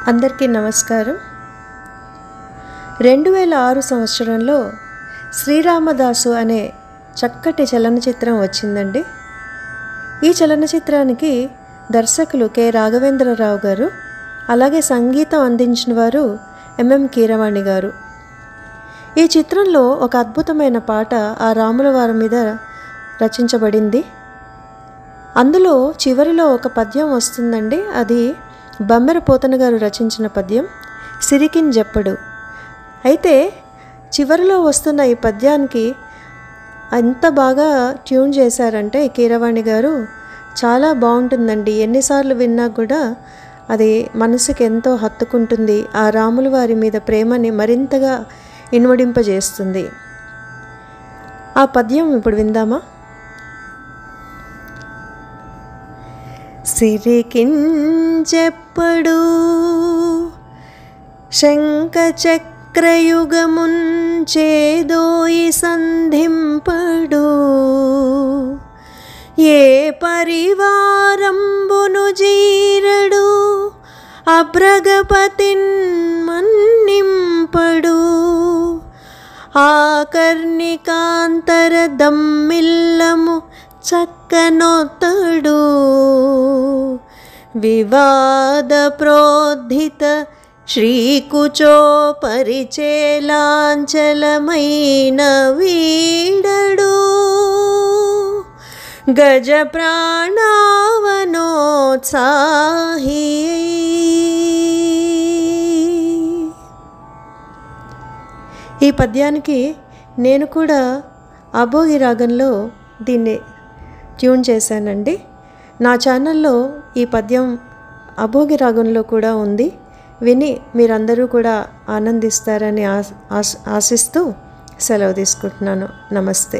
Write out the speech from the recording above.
అందరికీ నమస్కారం. 2006 సంవత్సరంలో శ్రీరామదాసు అనే చక్కటి చలనచిత్రం వచ్చిందండి. ఈ చలనచిత్రానికి దర్శకులు కె రాఘవేంద్రరావు గారు, అలాగే సంగీతం అందించిన వారు ఎంఎం కీరవాణి గారు. ఈ చిత్రంలో ఒక అద్భుతమైన పాట ఆ రాముల వారి మీద రచించబడింది. అందులో చివరిలో ఒక పద్యం వస్తుందండి. అది బమ్మెర పోతన గారు రచించిన పద్యం, సిరికిన్ జప్పడు. అయితే చివరిలో వస్తున్న ఈ పద్యానికి ఎంత బాగా ట్యూన్ చేశారంటే కీరవాణి గారు, చాలా బాగుంటుందండి. ఎన్నిసార్లు విన్నా కూడా అది మనసుకి ఎంతో హత్తుకుంటుంది. ఆ రాముల వారి మీద ప్రేమని మరింతగా ఇనుమడింపజేస్తుంది. ఆ పద్యం ఇప్పుడు విందామా? సిరికించెప్పడు శంఖచక్రయుగముంచేదోయి సంధింపడు, ఏ పరివారంబును జీరడు అభ్రగపతిన్ మన్నింపడు, ఆకర్ణికాంతర దమ్మిల్లము చక్కనొత్తడు, వివాద ప్రోద్ధిత శ్రీకుచో పరిచేలాంచలమైన వీడడు, గజ ప్రాణావనోత్సాహి. ఈ పద్యానికి నేను కూడా అభోగి రాగంలో దీన్ని ట్యూన్ చేశానండి. నా ఛానల్లో ఈ పద్యం అభోగి రాగంలో కూడా ఉంది. విని మీరందరూ కూడా ఆనందిస్తారని ఆశిస్తూ సెలవు తీసుకుంటున్నాను. నమస్తే.